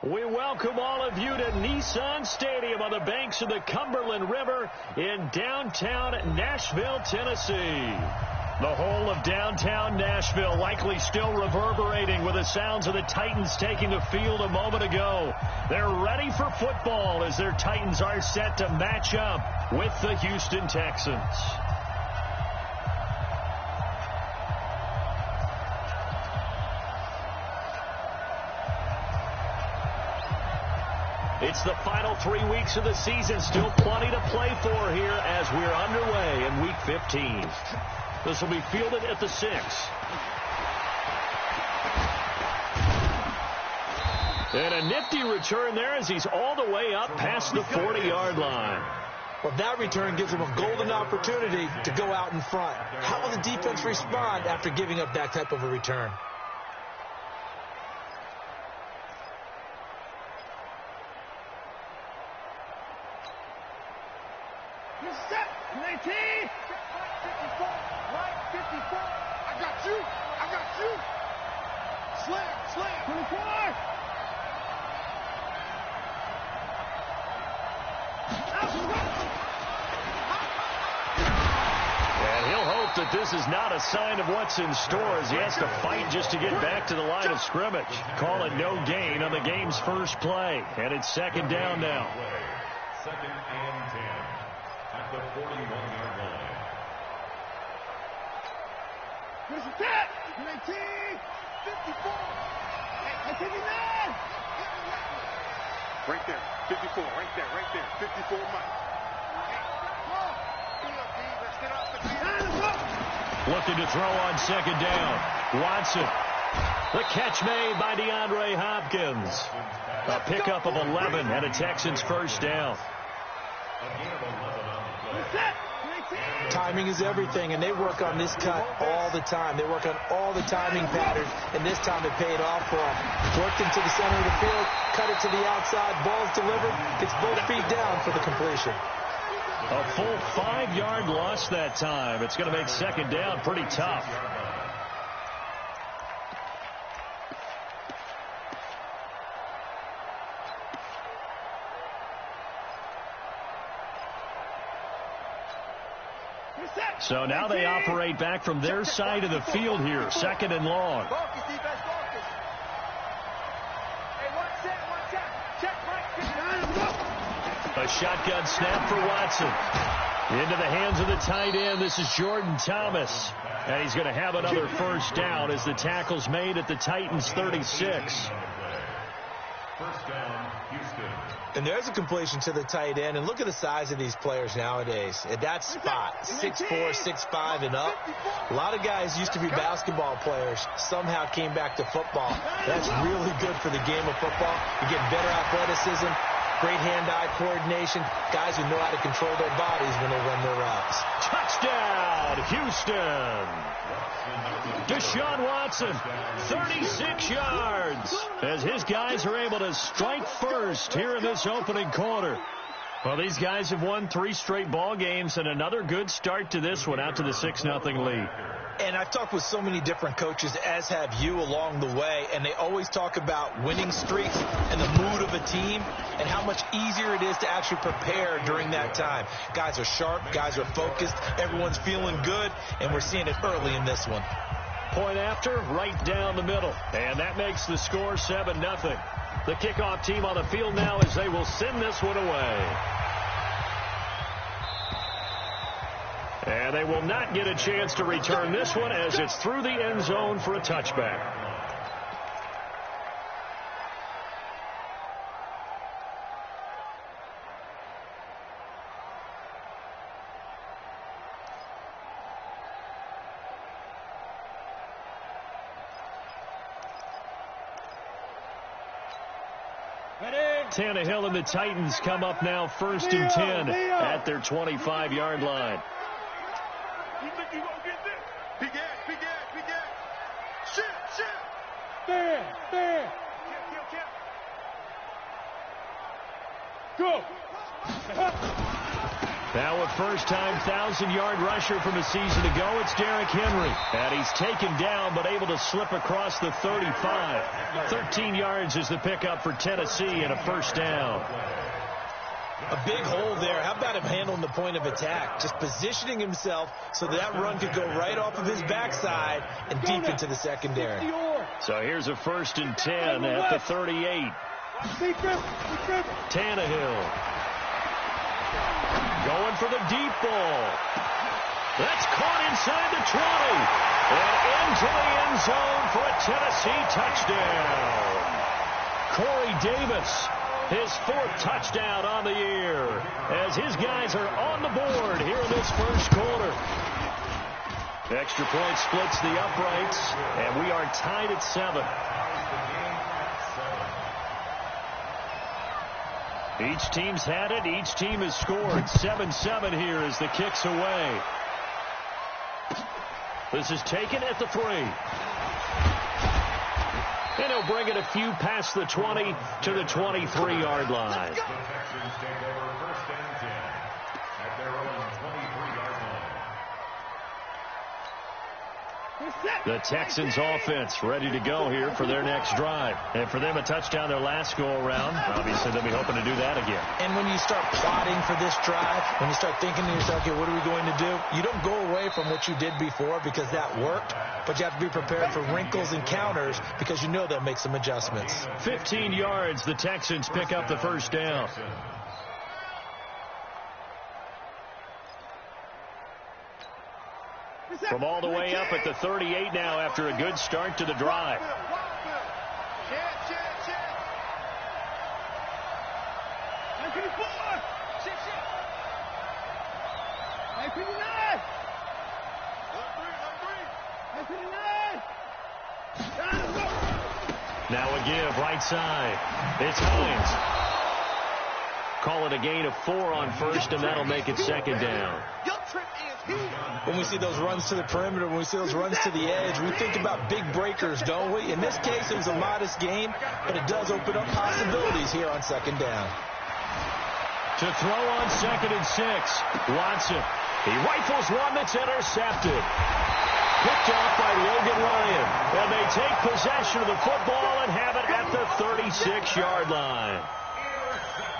We welcome all of you to Nissan Stadium on the banks of the Cumberland River in downtown Nashville, Tennessee. The whole of downtown Nashville likely still reverberating with the sounds of the Titans taking the field a moment ago. They're ready for football as their Titans are set to match up with the Houston Texans. It's the final 3 weeks of the season. Still plenty to play for here as we're underway in Week 15. This will be fielded at the 6. And a nifty return there as he's all the way up past the 40-yard line. Well, that return gives him a golden opportunity to go out in front. How will the defense respond after giving up that type of a return? That this is not a sign of what's in store as he has to fight just to get back to the line of scrimmage. Call it no gain on the game's first play. And it's second down now. Second and 10 at the 41-yard line. Here's the tap. 19, 54, 59. Right there, 54, right there, 54 Mike. Looking to throw on second down. Watson. The catch made by DeAndre Hopkins. A pickup of 11 and a Texans first down. Timing is everything, and they work on this cut all the time. They work on all the timing patterns, and this time it paid off for them. Worked into the center of the field, cut it to the outside, ball's delivered, gets both feet down for the completion. A full 5-yard loss that time. It's going to make second down pretty tough. So now they operate back from their side of the field here. Second and long. A shotgun snap for Watson. Into the hands of the tight end. This is Jordan Thomas. And he's going to have another first down as the tackle's made at the Titans' 36. First down, Houston. And there's a completion to the tight end. And look at the size of these players nowadays. At that spot, 6'4", 6'5", and up. A lot of guys used to be basketball players. Somehow came back to football. That's really good for the game of football. You get better athleticism, great hand-eye coordination. Guys who know how to control their bodies when they run their routes. Touchdown, Houston. Deshaun Watson, 36 yards, as his guys are able to strike first here in this opening quarter. Well, these guys have won 3 straight ball games and another good start to this one out to the 6-0 lead. And I've talked with so many different coaches, as have you, along the way, and they always talk about winning streaks and the mood of a team and how much easier it is to actually prepare during that time. Guys are sharp, guys are focused, everyone's feeling good, and we're seeing it early in this one. Point after, right down the middle, and that makes the score 7-0. The kickoff team on the field now as they will send this one away. And they will not get a chance to return this one as it's through the end zone for a touchback. Tannehill and the Titans come up now 1st and 10 at their 25-yard line. You think you gonna get this? Big ass. Shit. Fair. Go. Now a first-time 1,000-yard rusher from a season ago, it's Derrick Henry. And he's taken down but able to slip across the 35. 13 yards is the pickup for Tennessee and a first down. A big hole there. How about him handling the point of attack? Just positioning himself so that run could go right off of his backside and deep into the secondary. So here's a 1st and 10 at the 38. Tannehill going for the deep ball. That's caught inside the 20. And into the end zone for a Tennessee touchdown. Corey Davis, his 4th touchdown on the year, as his guys are on the board here in this first quarter. The extra point splits the uprights, and we are tied at 7. Each team's had it. Each team has scored. 7-7 here as the kick's away. This is taken at the 3. And he'll bring it a few past the 20 to the 23-yard line. The Texans take over 1st and 10 at their own 23-yard line. The Texans offense ready to go here for their next drive. And for them, a touchdown their last go-around. Obviously, they'll be hoping to do that again. And when you start plotting for this drive, when you start thinking to yourself, okay, what are we going to do? You don't go away from what you did before because that worked, but you have to be prepared for wrinkles and counters because you know they'll make some adjustments. 15 yards, the Texans pick up the first down. From all the way up at the 38 now after a good start to the drive. Now a give right side. It's Hines. Call it a gain of 4 on first, and that'll make it 2nd down. When we see those runs to the perimeter, when we see those runs to the edge, we think about big breakers, don't we? In this case, it was a modest gain, but it does open up possibilities here on 2nd down. To throw on 2nd and 6, Watson. He rifles one that's intercepted. Picked off by Logan Ryan. And they take possession of the football and have it at the 36-yard line.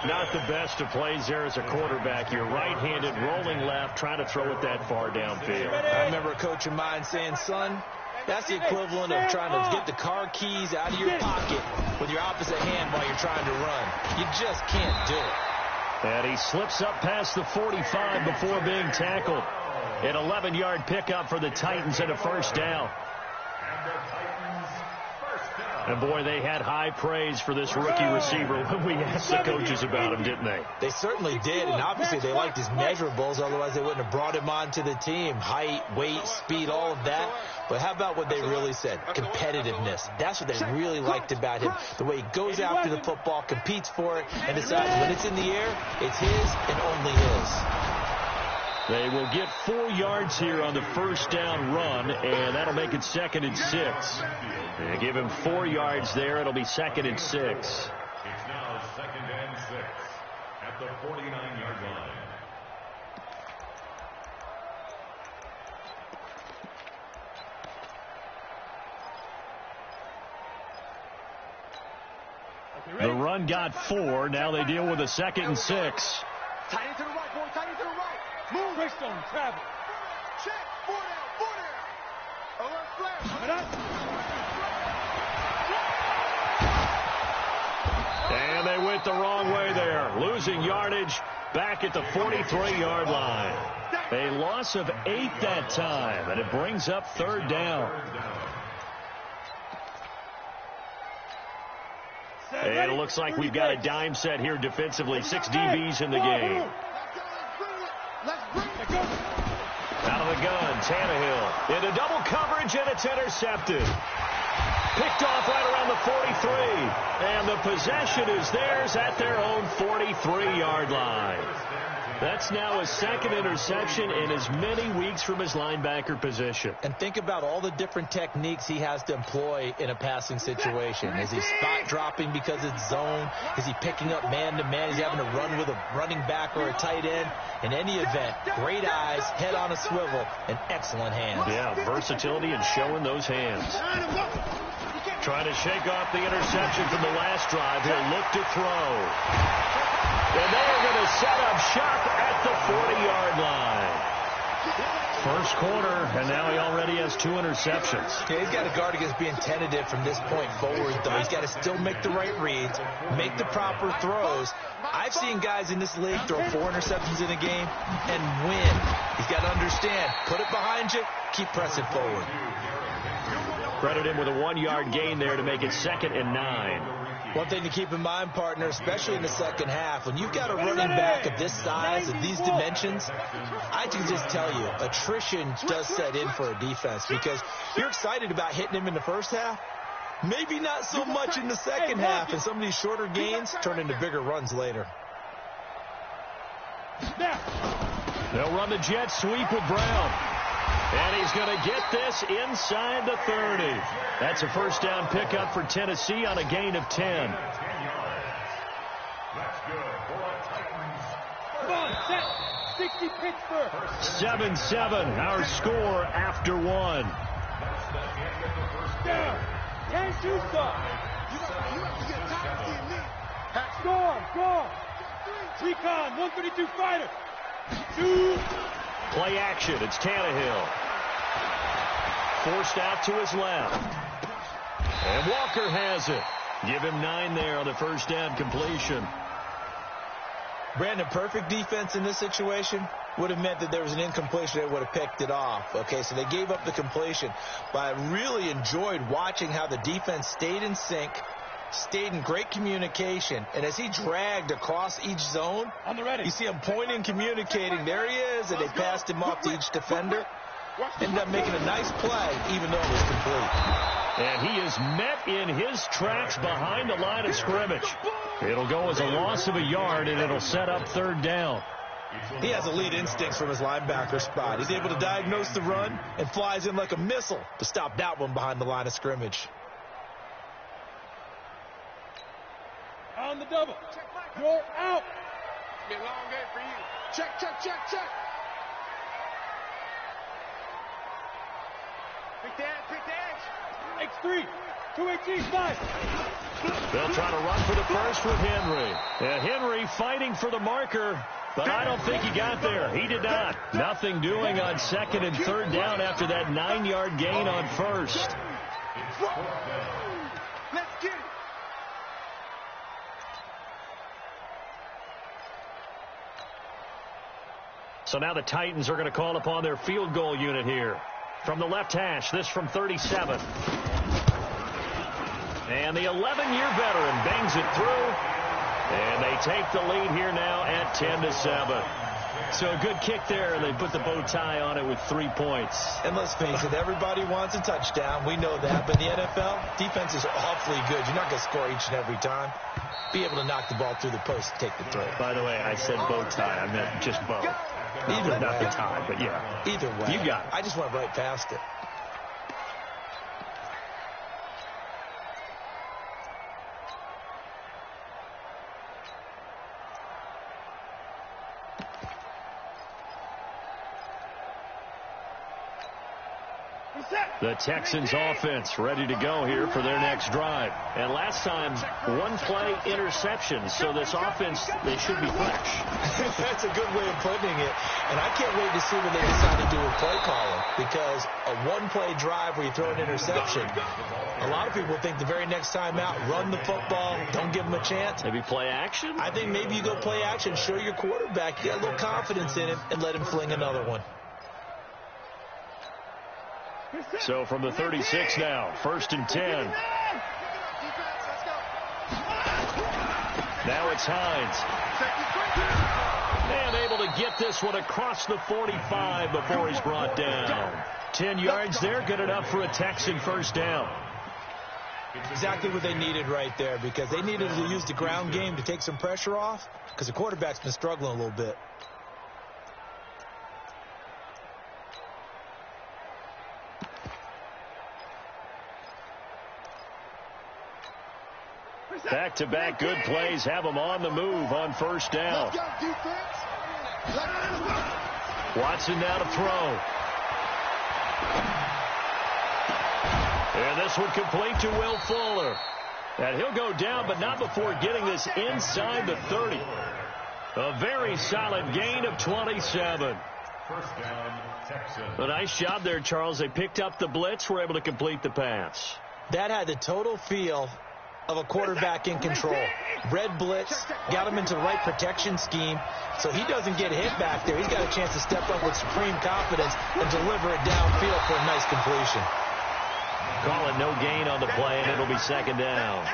Not the best of plays there as a quarterback. You're right-handed, rolling left, trying to throw it that far downfield. I remember a coach of mine saying, son, that's the equivalent of trying to get the car keys out of your pocket with your opposite hand while you're trying to run. You just can't do it. And he slips up past the 45 before being tackled. An 11-yard pickup for the Titans and a first down. And, boy, they had high praise for this rookie receiver when we asked the coaches about him, didn't they? They certainly did, and obviously they liked his measurables. Otherwise, they wouldn't have brought him onto the team. Height, weight, speed, all of that. But how about what they really said? Competitiveness. That's what they really liked about him. The way he goes after the football, competes for it, and decides when it's in the air, it's his and only his. They will get 4 yards here on the first down run, and that'll make it 2nd and 6. They give him 4 yards there. It'll be 2nd and 6. It's now 2nd and 6 at the 49-yard line. The run got 4. Now they deal with a 2nd and 6. Tight into the right, boy. Tight into the right. Move. Twist on travel. Check. 4 down. 4 down. Alert flash. And they went the wrong way there. Losing yardage back at the 43-yard line. A loss of 8 that time, and it brings up 3rd down. And it looks like we've got a dime set here defensively. 6 DBs in the game. Out of the gun, Tannehill into double coverage, and it's intercepted. Picked off right around the 43. And the possession is theirs at their own 43-yard line. That's now his second interception in as many weeks from his linebacker position. And think about all the different techniques he has to employ in a passing situation. Is he spot dropping because it's zone? Is he picking up man-to-man? Is he having to run with a running back or a tight end? In any event, great eyes, head on a swivel, and excellent hands. Yeah, versatility and showing those hands. Trying to shake off the interception from the last drive. He'll look to throw. And they are going to set up shop at the 40-yard line. First quarter, and now he already has 2 interceptions. Yeah, he's got to guard against being tentative from this point forward, though. He's got to still make the right reads, make the proper throws. I've seen guys in this league throw 4 interceptions in a game and win. He's got to understand, put it behind you, keep pressing forward. Credit him with a 1-yard gain there to make it 2nd and 9. One thing to keep in mind, partner, especially in the second half, when you've got a running back of this size, of these dimensions, I can just tell you, attrition does set in for a defense because you're excited about hitting him in the first half. Maybe not so much in the second half, and some of these shorter gains turn into bigger runs later. They'll run the jet sweep with Brown. And he's going to get this inside the 30. That's a first down pickup for Tennessee on a gain of 10. That's good for a Titans. Come on, set. 60 Pittsburgh. 7-7, our score after 1. That's the end of the first Down. quarter. 10-2 stop. You have to get tired of seeing me. Score. Recon, 132 fighter. 2. Play action. It's Tannehill. Forced out to his left. And Walker has it. Give him 9 there on the first down completion. Brandon, perfect defense in this situation would have meant that there was an incompletion. They would have picked it off. Okay, so they gave up the completion. But I really enjoyed watching how the defense stayed in sync, stayed in great communication, and as he dragged across each zone, you see him pointing, communicating. There he is, and they passed him off to each defender. Ended up making a nice play, even though it was complete. And he is met in his tracks behind the line of scrimmage. It'll go as a loss of a yard, and it'll set up 3rd down. He has elite instincts from his linebacker spot. He's able to diagnose the run and flies in like a missile to stop that one behind the line of scrimmage. On the double. You're out. Be a long day for you. Check. Pick the edge. X3. 218 5. They'll try to run for the first with Henry. And Henry fighting for the marker, but I don't think he got there. He did not. Nothing doing on 2nd and 3rd down after that 9-yard gain on 1st. Let's get it. So now the Titans are going to call upon their field goal unit here. From the left hash, this from 37. And the 11-year veteran bangs it through. And they take the lead here now at 10-7. So a good kick there, and they put the bow tie on it with 3 points. And let's face it, everybody wants a touchdown. We know that. But in the NFL, defense is awfully good. You're not going to score each and every time. Be able to knock the ball through the post and take the throw. By the way, I said bow tie. I meant just bow. Either not way. the tie, but yeah. Either way. You got it. I just went right past it. The Texans offense ready to go here for their next drive. And last time, 1-play interception. So this offense, they should be fresh. That's a good way of putting it. And I can't wait to see what they decide to do with play calling. Because a 1-play drive where you throw an interception, a lot of people think the very next time out, run the football, don't give them a chance. Maybe play action? I think maybe you go play action, show your quarterback, you got a little confidence in him, and let him fling another one. So from the 36 now, 1st and 10. Now it's Hines. And able to get this one across the 45 before he's brought down. 10 yards there, good enough for a Texan first down. Exactly what they needed right there, because they needed to use the ground game to take some pressure off, because the quarterback's been struggling a little bit. Back-to-back good plays have them on the move on first down. Watson now to throw. And this one complete to Will Fuller. And he'll go down, but not before getting this inside the 30. A very solid gain of 27. First down, Texans. A nice job there, Charles. They picked up the blitz, were able to complete the pass. That had the total feel of a quarterback in control. Red blitz, got him into the right protection scheme, so he doesn't get hit back there. He's got a chance to step up with supreme confidence and deliver it downfield for a nice completion. Call it no gain on the play, and it'll be second down.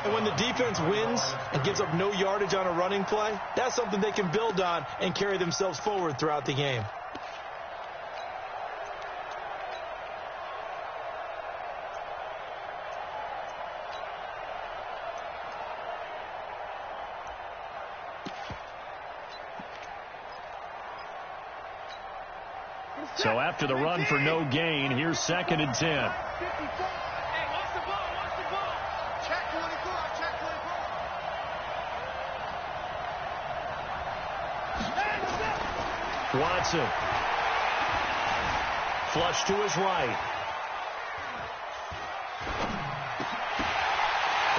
And when the defense wins and gives up no yardage on a running play, that's something they can build on and carry themselves forward throughout the game. So after the run for no gain, here's second and 10. Hey, watch the ball, watch the ball. Check 24, check 24. Watson. Flush to his right.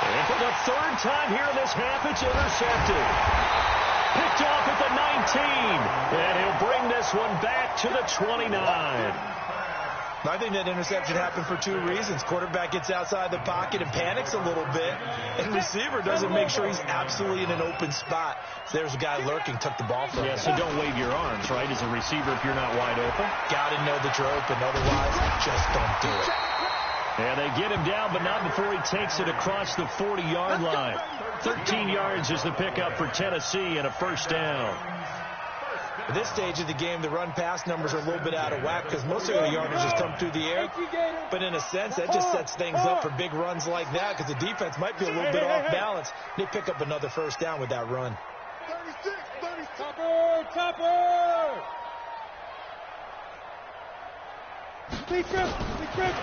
And for the third time here in this half, it's intercepted. Picked off at the 19. And he'll bring this one back to the 29. I think that interception happened for two reasons. Quarterback gets outside the pocket and panics a little bit, and receiver doesn't make sure he's absolutely in an open spot. So there's a guy lurking, took the ball from him. Yeah, so don't wave your arms, right, as a receiver if you're not wide open. Got to know that you're open. Otherwise, just don't do it. And they get him down, but not before he takes it across the 40-yard line. 13 yards is the pickup for Tennessee and a first down. At this stage of the game, the run-pass numbers are a little bit out of whack because most of the yardage has come through the air. But in a sense, that just sets things up for big runs like that because the defense might be a little bit off balance. They pick up another first down with that run. 36, 36. Topper!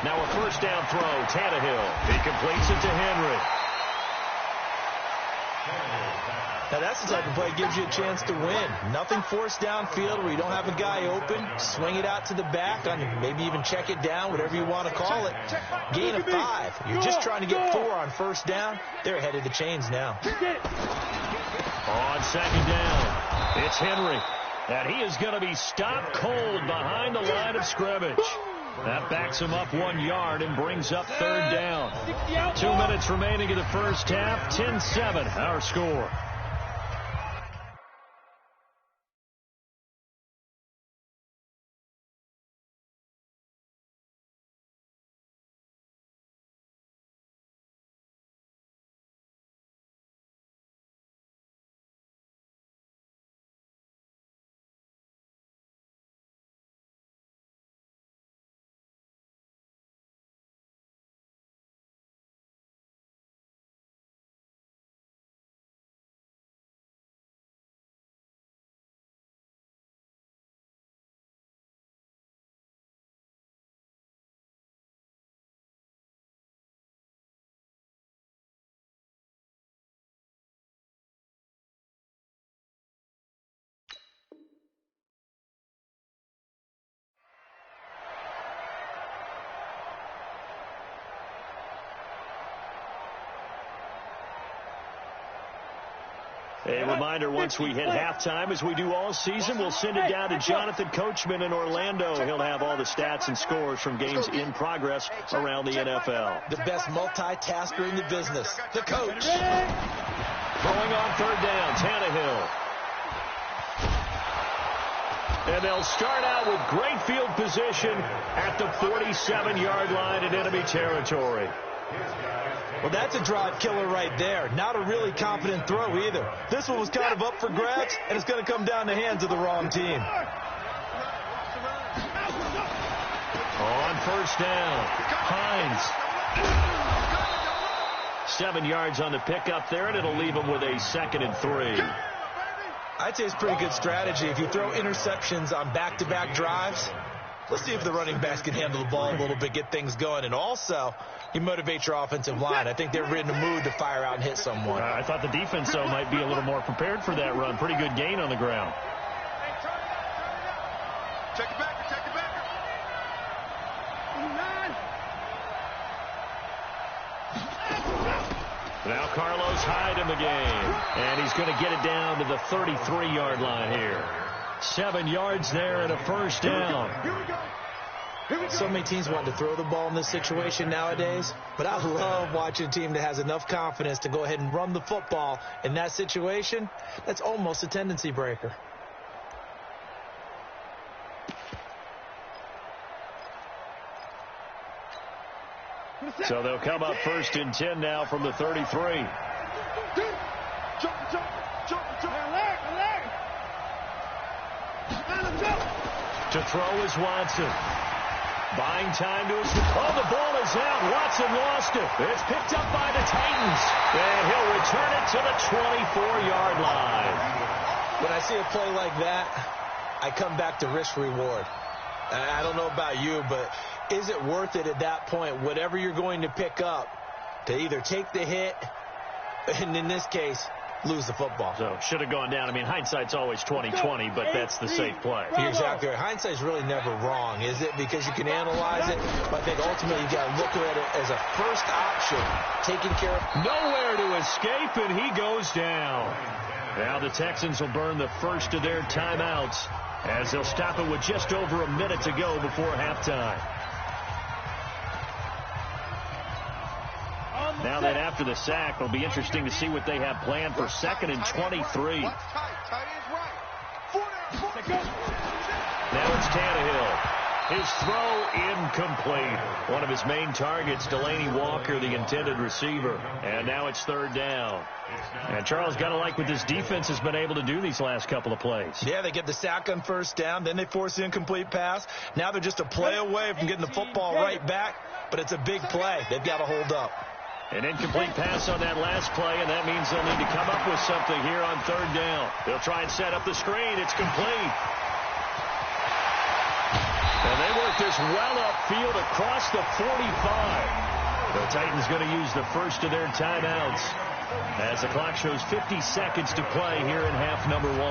Now a first down throw, Tannehill. He completes it to Henry. Now that's the type of play that gives you a chance to win. Nothing forced downfield where you don't have a guy open. Swing it out to the back, on maybe even check it down, whatever you want to call it. Gain of 5. You're just trying to get 4 on first down. They're ahead of the chains now. On second down, it's Henry. And he is going to be stopped cold behind the line of scrimmage. That backs him up 1 yard and brings up third down. 2 minutes remaining in the first half. 10-7, our score. A reminder, once we hit halftime, as we do all season, we'll send it down to Jonathan Coachman in Orlando. He'll have all the stats and scores from games in progress around the NFL. The best multitasker in the business, the coach. Throwing on third down, Tannehill. And they'll start out with great field position at the 47-yard line in enemy territory. Well, that's a drive killer right there. Not a really confident throw either. This one was kind of up for grabs, and it's going to come down the hands of the wrong team. On first down, Hines. 7 yards on the pickup there, and it'll leave him with a 2nd and 3. I'd say it's pretty good strategy. If you throw interceptions on back-to-back drives, Let's see if the running backs can handle the ball a little bit, get things going. And also, you motivate your offensive line. I think they're in the mood to fire out and hit someone. I thought the defense, though, might be a little more prepared for that run. Pretty good gain on the ground. Check it back, check it back. Now Carlos Hyde in the game, and he's going to get it down to the 33-yard line here. 7 yards there and a first down. So many teams want to throw the ball in this situation nowadays, but I love watching a team that has enough confidence to go ahead and run the football in that situation. That's almost a tendency breaker. So they'll come up 1st and 10 now from the 33. To throw is Watson. Buying time to his... Oh, the ball is out. Watson lost it. It's picked up by the Titans. And he'll return it to the 24-yard line. When I see a play like that, I come back to risk-reward. I don't know about you, but is it worth it at that point, whatever you're going to pick up, to either take the hit, and in this case, lose the football? So should have gone down. I mean, hindsight's always 20/20, but that's the safe play. You're exactly right. Hindsight's really never wrong, is it? Because you can analyze it, but I think ultimately you got to look at it as a first option, taking care of... Nowhere to escape, and he goes down. Now the Texans will burn the first of their timeouts as they'll stop it with just over a minute to go before halftime. Now then, after the sack, it'll be interesting to see what they have planned for 2nd and 23. Now it's Tannehill. His throw incomplete. One of his main targets, Delaney Walker, the intended receiver. And now it's 3rd down. And Charles, got to like what this defense has been able to do these last couple of plays. Yeah, they get the sack on 1st down, then they force the incomplete pass. Now they're just a play away from getting the football right back, but it's a big play. They've got to hold up. An incomplete pass on that last play, and that means they'll need to come up with something here on 3rd down. They'll try and set up the screen. It's complete. And they work this well upfield across the 45. The Titans going to use the first of their timeouts as the clock shows 50 seconds to play here in half number 1.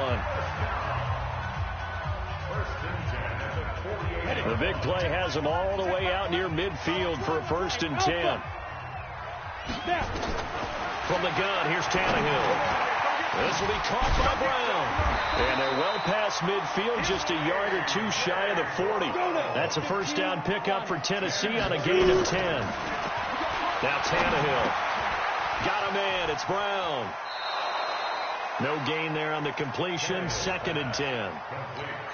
The big play has them all the way out near midfield for a 1st and 10. From the gun, here's Tannehill. This will be caught by Brown. And they're well past midfield, just a yard or two shy of the 40. That's a 1st down pickup for Tennessee on a gain of 10. Now Tannehill. Got a man. It's Brown. No gain there on the completion. 2nd and 10.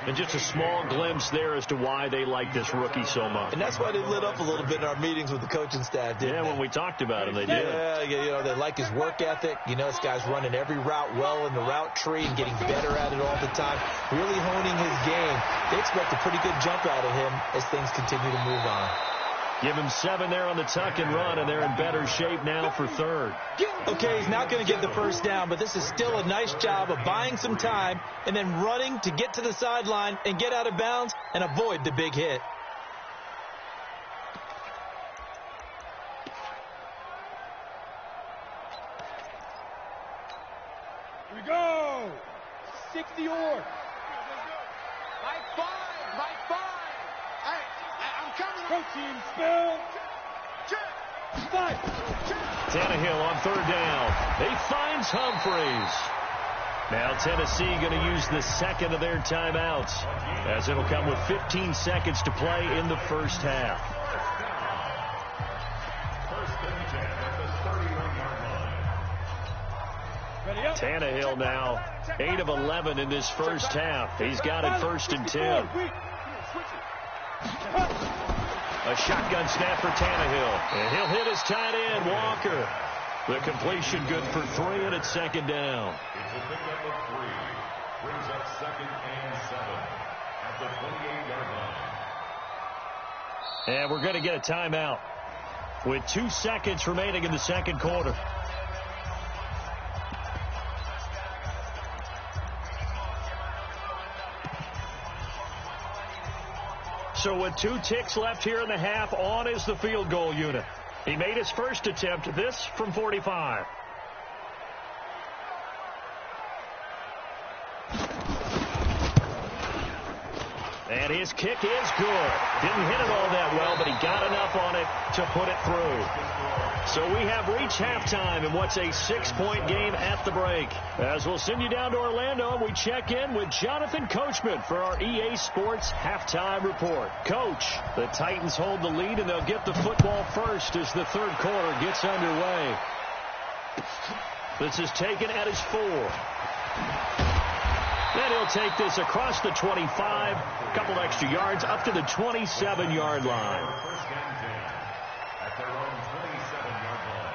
And just a small glimpse there as to why they like this rookie so much. And that's why they lit up a little bit in our meetings with the coaching staff, didn't they? When we talked about him, they did. Yeah, you know, they like his work ethic. You know, this guy's running every route well in the route tree and getting better at it all the time. Really honing his game. They expect a pretty good jump out of him as things continue to move on. Give him 7 there on the tuck and run, and they're in better shape now for 3rd. Okay, he's not going to get the 1st down, but this is still a nice job of buying some time and then running to get to the sideline and get out of bounds and avoid the big hit. Here we go. 60 yards. Right 5, right 5. I'm coming. Protein spill. Check. Tannehill on 3rd down. He finds Humphreys. Now Tennessee going to use the 2nd of their timeouts as it'll come with 15 seconds to play in the 1st half. 1st and 10 at the 31-yard line. Tannehill now 8 of 11 in this 1st half. He's got it 1st and 10. A shotgun snap for Tannehill. And he'll hit his tight end, Walker. The completion good for 3, and it's 2nd down. It's a pickup of 3. Brings up 2nd and 7 at the 28-yard line. And we're going to get a timeout with 2 seconds remaining in the 2nd quarter. So with 2 ticks left here in the half, on is the field goal unit. He made his first attempt, this from 45. And his kick is good. Didn't hit it all that well, but he got enough on it to put it through. So we have reached halftime in what's a 6-point game at the break. As we'll send you down to Orlando, we check in with Jonathan Coachman for our EA Sports Halftime Report. Coach, the Titans hold the lead, and they'll get the football first as the third quarter gets underway. This is taken at his 4. Then he'll take this across the 25, a couple extra yards, up to the 27-yard line. First and 10 at their own 27-yard line.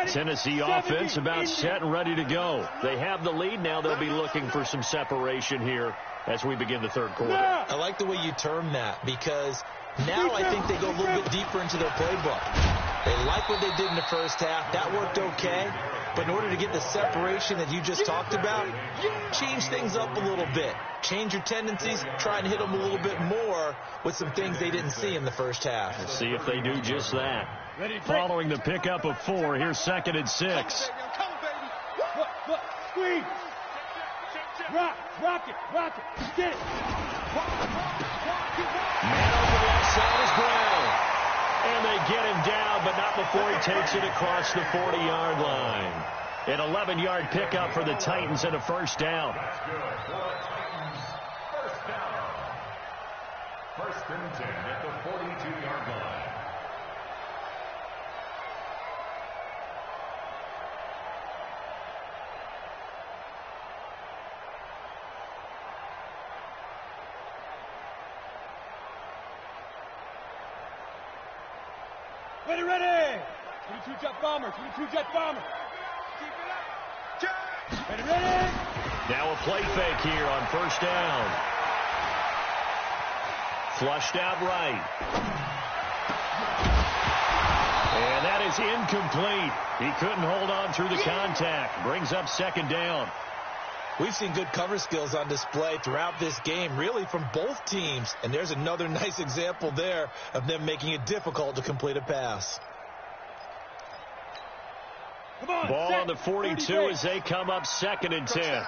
Tennessee offense about set and ready to go. They have the lead now. They'll be looking for some separation here as we begin the third quarter. I like the way you term that, because now I think they go a little bit deeper into their playbook. They like what they did in the first half. That worked okay. But in order to get the separation that you just talked about, change things up a little bit. Change your tendencies. Try and hit them a little bit more with some things they didn't see in the first half. We'll see if they do just that. Following the pickup of 4, here's 2nd and 6. Look, squeeze. Rock it. Get it. Man on the left side is Brown. And they get him down, but not before he takes it across the 40-yard line. An 11-yard pickup for the Titans and a first down. That's good for the Titans. First down. First and 10 at the 42-yard line. Ready. 22-jet bomber. Keep it up. Ready. Now a play fake here on first down. Flushed out right. And that is incomplete. He couldn't hold on through the contact. Brings up 2nd down. We've seen good cover skills on display throughout this game, really from both teams. And there's another nice example there of them making it difficult to complete a pass. Ball on the 42 as they come up 2nd and 10.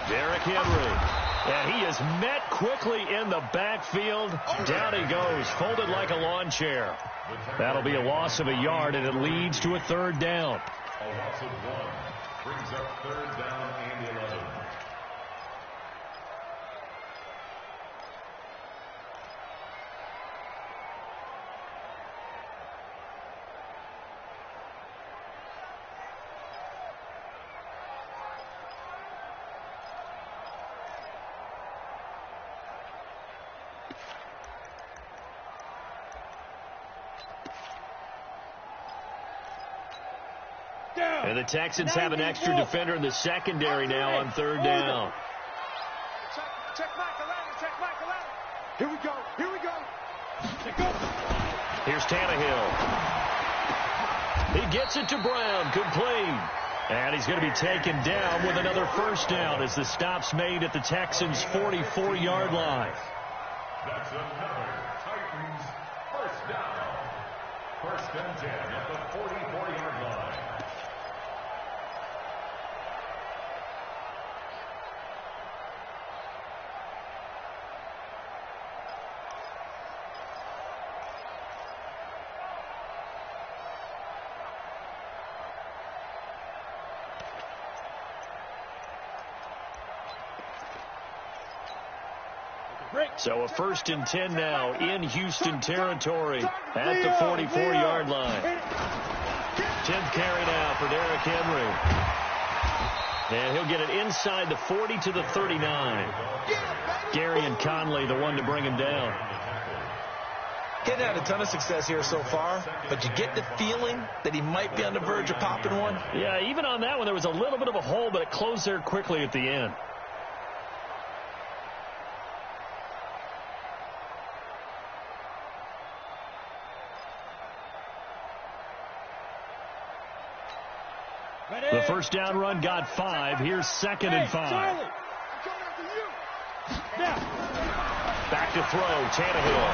Derrick Henry. And he is met quickly in the backfield. Down he goes, folded like a lawn chair. That'll be a loss of a yard, and it leads to a 3rd down. A loss of 1 brings up 3rd down and 11. And the Texans have an extra defender in the secondary now on 3rd down. Check Michael out. Here we go. Here's Tannehill. He gets it to Brown, complete. And he's going to be taken down with another first down as the stop's made at the Texans' 44-yard line. That's another Titans first down. First and 10 at the 44-yard line. So a 1st and 10 now in Houston territory at the 44-yard line. 10th carry now for Derrick Henry. And he'll get it inside the 40 to the 39. Gary and Conley, the one to bring him down. Getting had a ton of success here so far, but you get the feeling that he might be on the verge of popping one. Yeah, even on that one, there was a little bit of a hole, but it closed there quickly at the end. The first down run got 5. Here's 2nd and 5. Back to throw. Tannehill.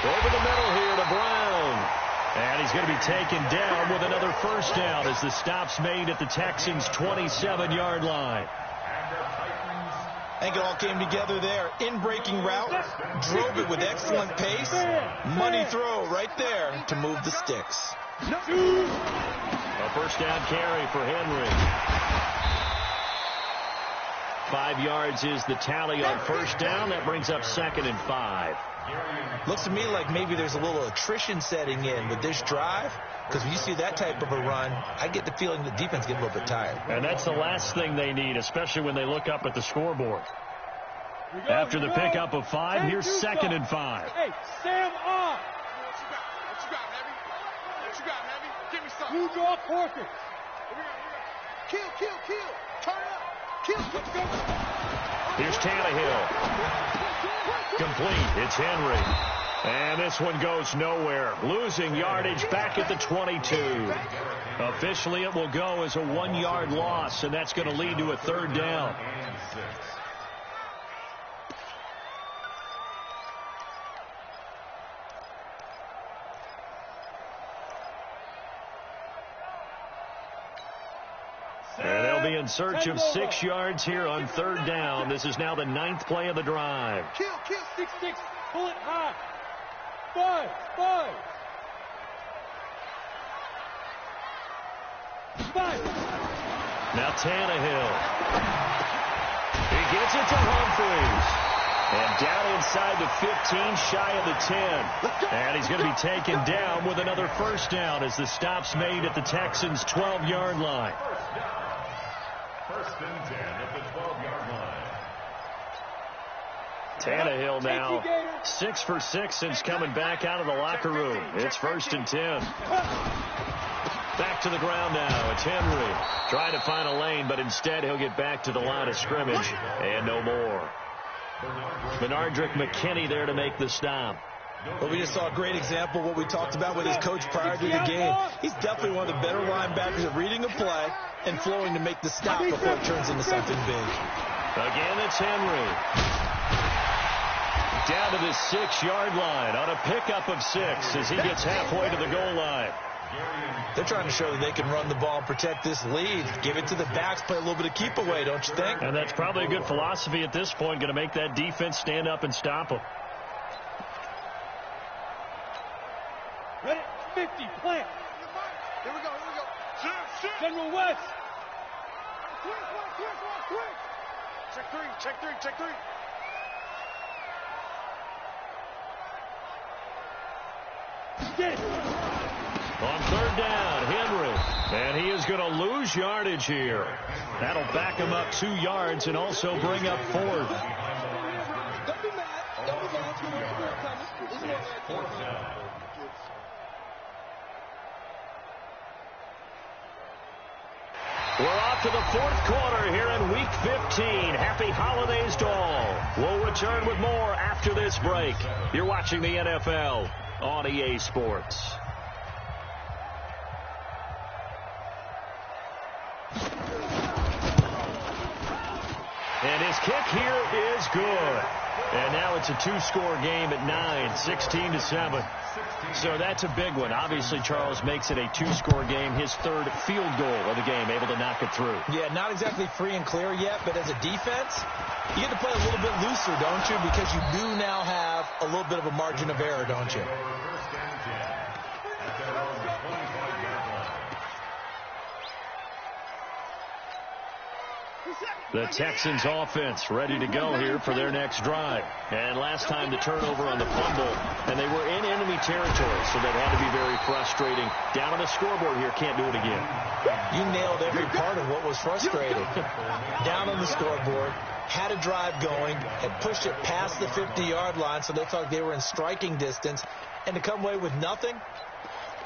Over the middle here to Brown. And he's going to be taken down with another first down as the stop's made at the Texans' 27-yard line. I think it all came together there. In-breaking route, drove it with excellent pace. Money throw right there to move the sticks. A first down carry for Henry. 5 yards is the tally on first down. That brings up 2nd and 5. Looks to me like maybe there's a little attrition setting in with this drive. Because when you see that type of a run, I get the feeling the defense gets a little bit tired. And that's the last thing they need, especially when they look up at the scoreboard. After the pickup of 5, here's 2nd and 5. Hey, Sam off. What you got, Heavy? What you got, Heavy? Give me something. You draw quarter. Kill. Turn up. Kill. Let's go. Here's Tannehill. Complete. It's Henry. And this one goes nowhere. Losing yardage back at the 22. Officially, it will go as a 1-yard loss, and that's going to lead to a 3rd down. And they'll be in search of 6 yards here on 3rd down. This is now the 9th play of the drive. Kill. 6. Pull it high. 5. Now Tannehill. He gets it to Humphries. And down inside the 15, shy of the 10. And he's going to be taken down with another first down as the stop's made at the Texans' 12-yard line. First and 10 at the 12-yard line. Tannehill now 6 for 6 since coming back out of the locker room. It's 1st and 10. Back to the ground now. It's Henry trying to find a lane, but instead he'll get back to the line of scrimmage and no more. Benardrick McKinney there to make the stop. Well, we just saw a great example of what we talked about with his coach prior to the game. He's definitely one of the better linebackers at reading a play and flowing to make the stop before it turns into something big. Again, it's Henry. Down to the 6-yard line on a pickup of 6 as he gets halfway to the goal line. They're trying to show that they can run the ball and protect this lead. Give it to the backs, play a little bit of keep away, don't you think? And that's probably a good philosophy at this point, going to make that defense stand up and stop them. Ready? 50. Plant. Here we go. Shit. General West. Quick. Check three. Get it. On 3rd down, Henry. And he is going to lose yardage here. That'll back him up 2 yards and also bring up 4th. Don't be mad. We're off to the 4th quarter here in Week 15. Happy holidays to all. We'll return with more after this break. You're watching the NFL on EA Sports. And his kick here is good. And now it's a 2-score game at 9, 16-7. So that's a big one. Obviously, Charles makes it a 2-score game, his 3rd field goal of the game, able to knock it through. Yeah, not exactly free and clear yet, but as a defense, you get to play a little bit looser, don't you? Because you do now have a little bit of a margin of error, don't you? The Texans offense ready to go here for their next drive. And last time the turnover on the fumble, and they were in enemy territory, so that had to be very frustrating. Down on the scoreboard here, can't do it again. You nailed every part of what was frustrating. Down on the scoreboard, had a drive going, and pushed it past the 50-yard line, so they felt like they were in striking distance. And to come away with nothing,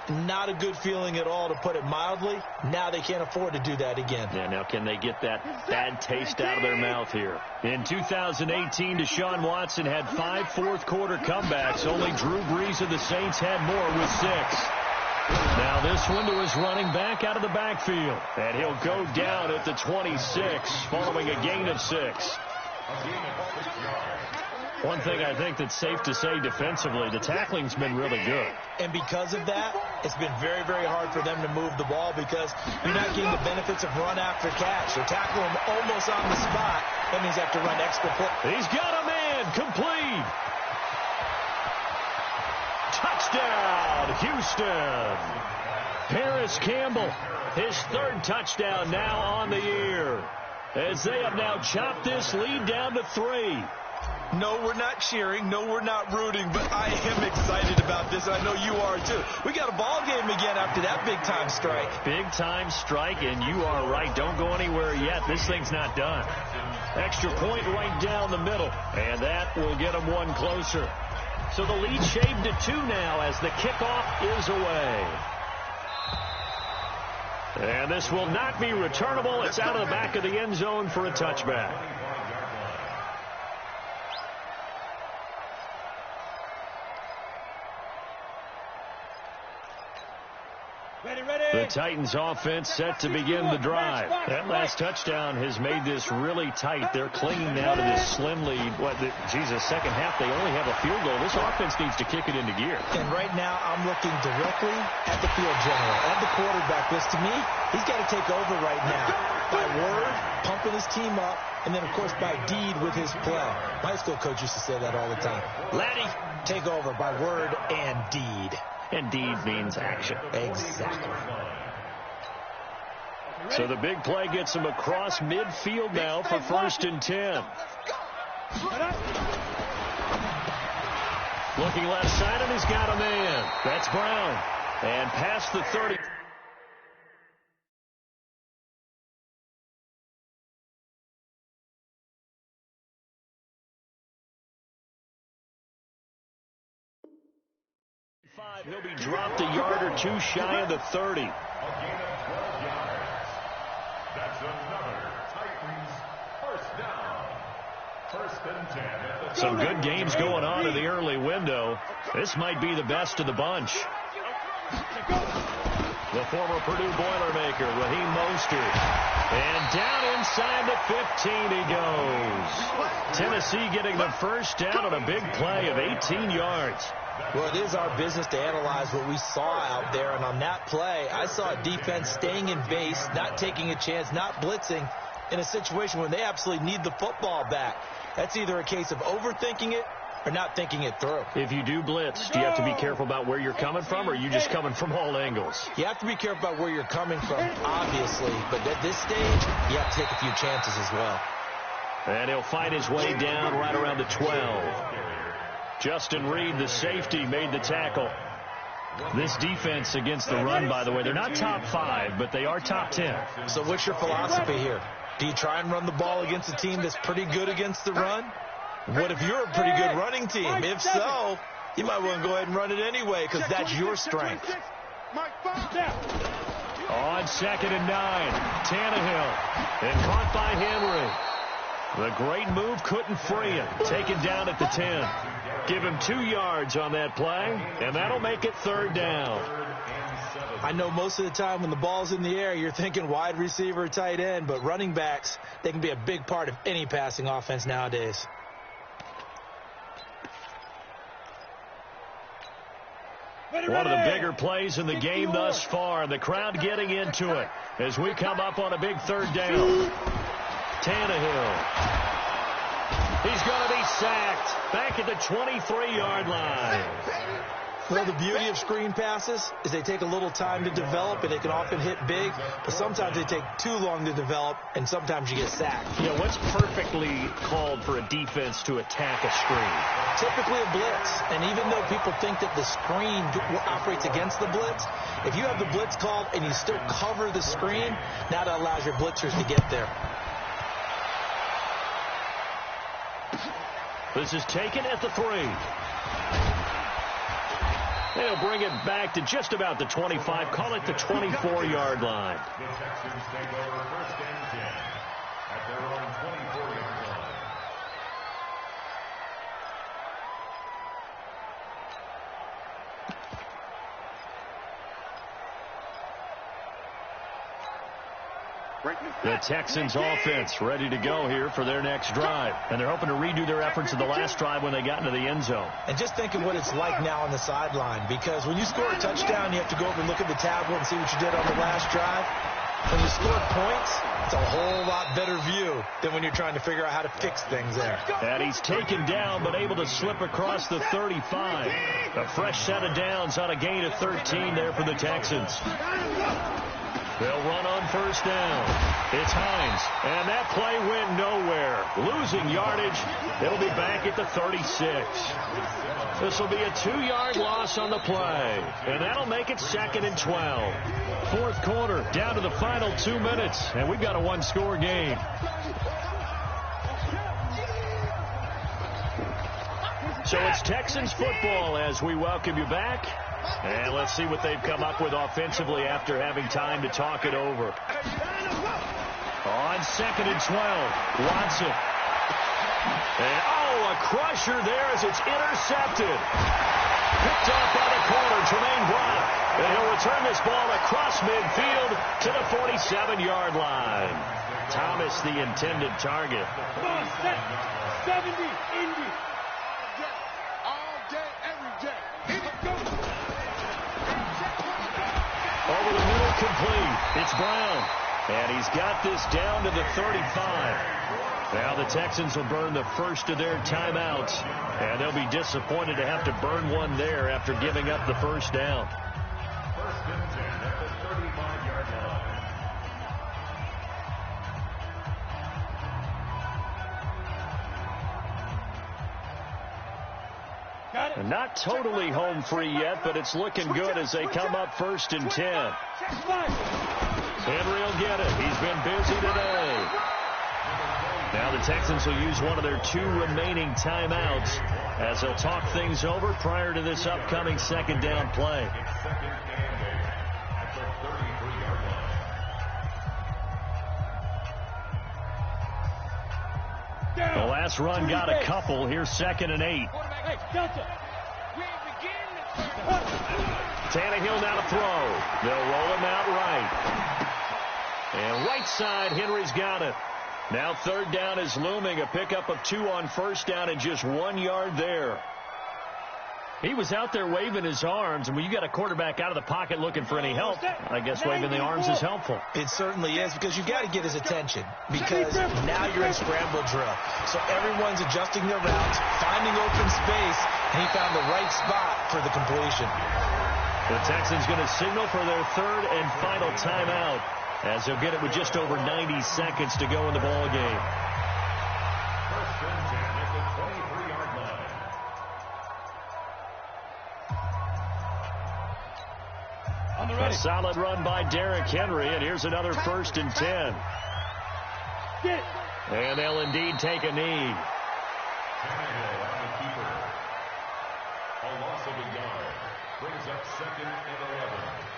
not a good feeling at all, to put it mildly. Now they can't afford to do that again. Yeah, now can they get that bad taste out of their mouth here? In 2018, Deshaun Watson had 5 fourth-quarter comebacks. Only Drew Brees of the Saints had more with 6. Now this one to his running back out of the backfield. And he'll go down at the 26 following a gain of 6. One thing I think that's safe to say defensively, the tackling's been really good. And because of that, it's been very, very hard for them to move the ball because you're not getting the benefits of run after catch. They're tackling him almost on the spot. That means they have to run extra play. He's got a man. Complete. Touchdown, Houston. Harris Campbell, his 3rd touchdown now on the year, as they have now chopped this lead down to 3. No, we're not cheering. No, we're not rooting, but I am excited about this. I know you are, too. We got a ball game again after that big-time strike. Big-time strike, and you are right. Don't go anywhere yet. This thing's not done. Extra point right down the middle, and that will get them one closer. So the lead shaved to 2 now as the kickoff is away. And this will not be returnable. It's out of the back of the end zone for a touchback. The Titans offense set to begin the drive. That last touchdown has made this really tight. They're clinging now to this slim lead. Second half, they only have a field goal. This offense needs to kick it into gear. And right now, I'm looking directly at the field general, at the quarterback, because to me, he's got to take over right now. By word, pumping his team up, and then, of course, by deed with his play. My high school coach used to say that all the time. Laddie, take over by word and deed. And deed means action. Exactly. So the big play gets him across midfield now for 1st and 10. Looking left side, and he's got a man. That's Brown. And past the 30. He'll be dropped a yard or 2 shy of the 30. A gain of 12 yards. That's another Titans first down. 1st and 10 at the Some good games going on in the early window. This might be the best of the bunch. The former Purdue Boilermaker, Raheem Mostert. And down inside the 15 he goes. Tennessee getting the first down on a big play of 18 yards. Well, it is our business to analyze what we saw out there, and on that play, I saw a defense staying in base, not taking a chance, not blitzing in a situation when they absolutely need the football back. That's either a case of overthinking it or not thinking it through. If you do blitz, do you have to be careful about where you're coming from, or are you just coming from all angles? You have to be careful about where you're coming from, obviously, but at this stage, you have to take a few chances as well. And he'll fight his way down right around the 12. Justin Reed, the safety, made the tackle. This defense against the run, by the way, they're not top 5, but they are top 10. So what's your philosophy here? Do you try and run the ball against a team that's pretty good against the run? What if you're a pretty good running team? If so, you might want to go ahead and run it anyway because that's your strength. On 2nd and 9, Tannehill, and caught by Henry. The great move couldn't free him. Taken down at the 10. Give him 2 yards on that play, and that'll make it 3rd down. I know most of the time when the ball's in the air, you're thinking wide receiver, tight end, but running backs, they can be a big part of any passing offense nowadays. One of the bigger plays in the game thus far. The crowd getting into it as we come up on a big 3rd down. Tannehill. He's going to be sacked back at the 23-yard line. Well, the beauty of screen passes is they take a little time to develop, and they can often hit big, but sometimes they take too long to develop, and sometimes you get sacked. Yeah, what's perfectly called for a defense to attack a screen? Typically a blitz, and even though people think that the screen operates against the blitz, if you have the blitz called and you still cover the screen, now that allows your blitzers to get there. This is taken at the 3. They'll bring it back to just about the 25. Call it the 24-yard line. The Texans take over 1st and 10 at their own 24-yard line. The Texans offense ready to go here for their next drive. And they're hoping to redo their efforts in the last drive when they got into the end zone. And just think of what it's like now on the sideline, because when you score a touchdown, you have to go over and look at the tablet and see what you did on the last drive. When you score points, it's a whole lot better view than when you're trying to figure out how to fix things there. And he's taken down, but able to slip across the 35. A fresh set of downs on a gain of 13 there for the Texans. They'll run on first down. It's Hines, and that play went nowhere. Losing yardage. It'll be back at the 36. This will be a 2-yard loss on the play, and that'll make it 2nd and 12. Fourth quarter, down to the final 2 minutes, and we've got a one-score game. So it's Texans football as we welcome you back. And let's see what they've come up with offensively after having time to talk it over. On 2nd and 12, Watson. And, a crusher there as it's intercepted. Picked off by the corner, Tremaine Brown. And he'll return this ball across midfield to the 47-yard line. Thomas, the intended target. 70, Indy. All day, every day. Over the middle, complete. It's Brown. And he's got this down to the 35. Now the Texans will burn the first of their timeouts. And they'll be disappointed to have to burn one there after giving up the first down. 1st and 10 at the 35-yard line. And not totally home free yet, but it's looking good as they come up 1st and 10. Henry will get it. He's been busy today. Now the Texans will use one of their 2 remaining timeouts as they'll talk things over prior to this upcoming 2nd down play. The last run got a couple. Here's 2nd and 8. Tannehill now to throw. They'll roll him out right. And right side, Henry's got it. Now 3rd down is looming. A pickup of 2 on 1st down and just 1 yard there. He was out there waving his arms, and when you got a quarterback out of the pocket looking for any help, I guess waving the arms is helpful. It certainly is, because you've got to get his attention, because now you're in scramble drill. So everyone's adjusting their routes, finding open space, and he found the right spot for the completion. The Texans going to signal for their 3rd and final timeout, as they'll get it with just over 90 seconds to go in the ball game. 1st and 10 at the 23-yard line. A solid run by Derrick Henry, and here's another 1st and 10. And they'll indeed take a knee. Tannehill on the keeper. A loss of a yard. Brings up 2nd and 11.